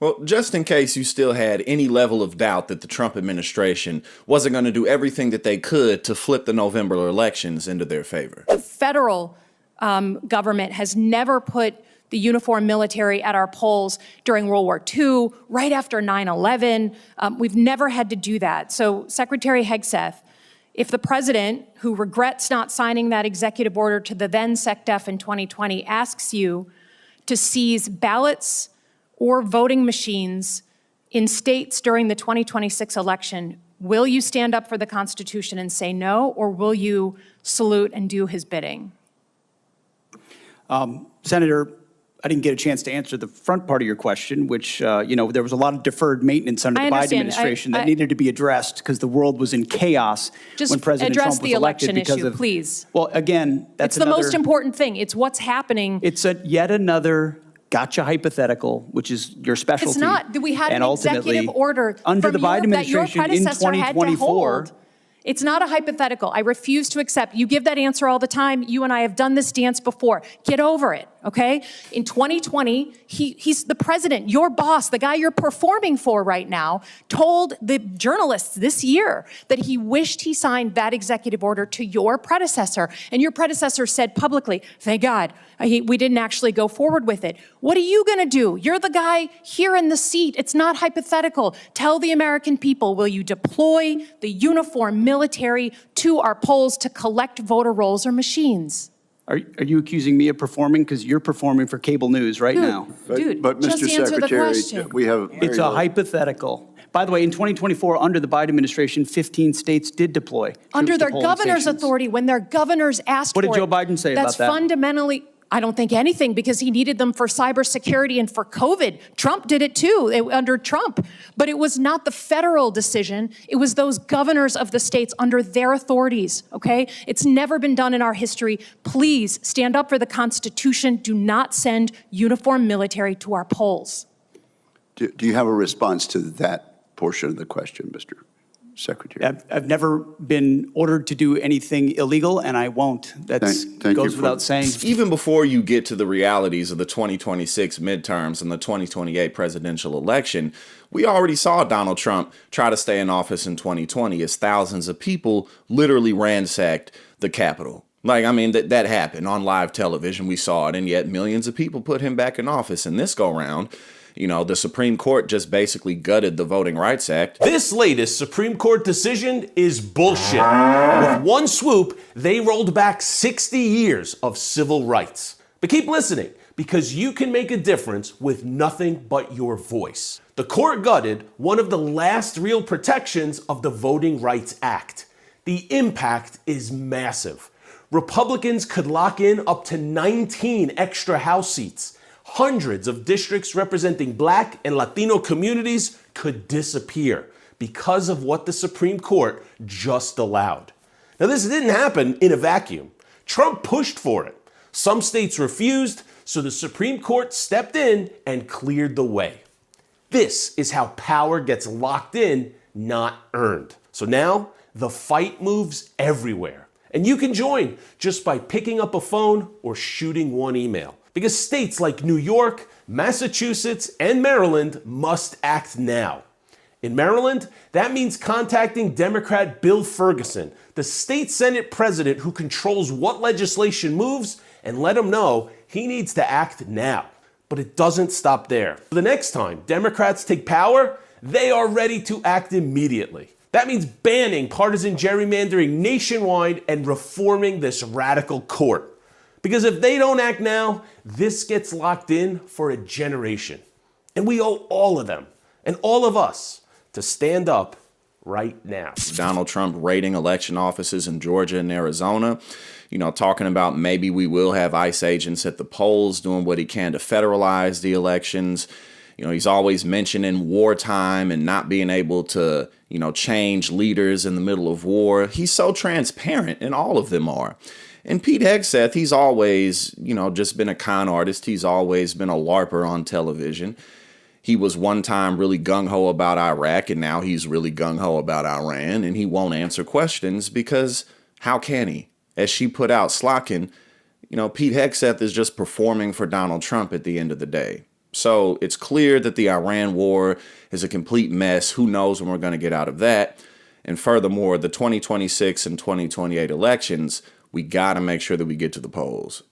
Well, just in case you still had any level of doubt that the Trump administration wasn't going to do everything that they could to flip the November elections into their favor. The federal government has never put the uniformed military at our polls during World War II, right after 9/11. We've never had to do that. So, Secretary Hegseth, if the president, who regrets not signing that executive order to the then SecDef in 2020, asks you to seize ballots or voting machines in states during the 2026 election, will you stand up for the Constitution and say no, or will you salute and do his bidding? Senator, I didn't get a chance to answer the front part of your question, which, there was a lot of deferred maintenance under the Biden administration that needed to be addressed because the world was in chaos when President Trump was elected. Just address the election issue, please. Well, again, that's the most important thing. It's what's happening. It's yet another gotcha hypothetical, which is your specialty. It's not. We had an executive order under the Biden administration in 2024. It's not a hypothetical. I refuse to accept. You give that answer all the time. You and I have done this dance before. Get over it, okay? In 2020, he's the president, your boss, the guy you're performing for right now, told the journalists this year that he wished he signed that executive order to your predecessor. And your predecessor said publicly, thank God, we didn't actually go forward with it. What are you going to do? You're the guy here in the seat. It's not hypothetical. Tell the American people, will you deploy the uniformed military to our polls to collect voter rolls or machines? Are you accusing me of performing? Because you're performing for cable news right now. But just Mr. answer the Secretary, question. we have It's a hypothetical. By the way, in 2024, under the Biden administration, 15 states did deploy under troops to their polling governor's stations. authority, when their governors asked for it. What did Joe Biden say about that? That's fundamentally, I don't think anything, because he needed them for cybersecurity and for COVID. Trump did it too, under Trump. But it was not the federal decision. It was those governors of the states under their authorities, okay? It's never been done in our history. Please stand up for the Constitution. Do not send uniformed military to our polls. Do you have a response to that portion of the question, Mr. Secretary? I've never been ordered to do anything illegal, and I won't. That goes without saying. Even before you get to the realities of the 2026 midterms and the 2028 presidential election, we already saw Donald Trump try to stay in office in 2020 as thousands of people literally ransacked the Capitol. That happened on live television. We saw it, and yet millions of people put him back in office. And this go round, the Supreme Court just basically gutted the Voting Rights Act. This latest Supreme Court decision is bullshit. With one swoop, they rolled back 60 years of civil rights. But keep listening, because you can make a difference with nothing but your voice. The court gutted one of the last real protections of the Voting Rights Act. The impact is massive. Republicans could lock in up to 19 extra House seats. Hundreds of districts representing Black and Latino communities could disappear because of what the Supreme Court just allowed. Now, this didn't happen in a vacuum. Trump pushed for it. Some states refused, so the Supreme Court stepped in and cleared the way. This is how power gets locked in, not earned. So now the fight moves everywhere. And you can join just by picking up a phone or shooting one email. Because states like New York, Massachusetts, and Maryland must act now. In Maryland, that means contacting Democrat Bill Ferguson, the state Senate president who controls what legislation moves, and let him know he needs to act now. But it doesn't stop there. The next time Democrats take power, they are ready to act immediately. That means banning partisan gerrymandering nationwide and reforming this radical court. Because if they don't act now, this gets locked in for a generation. And we owe all of them, and all of us, to stand up right now. Donald Trump raiding election offices in Georgia and Arizona, talking about maybe we will have ICE agents at the polls doing what he can to federalize the elections. He's always mentioning wartime and not being able to, change leaders in the middle of war. He's so transparent, and all of them are. And Pete Hegseth, he's always, just been a con artist. He's always been a LARPer on television. He was one time really gung-ho about Iraq, and now he's really gung-ho about Iran, and he won't answer questions because how can he? As she put out Slotkin, Pete Hegseth is just performing for Donald Trump at the end of the day. So it's clear that the Iran war is a complete mess. Who knows when we're going to get out of that? And furthermore, the 2026 and 2028 elections, we got to make sure that we get to the polls.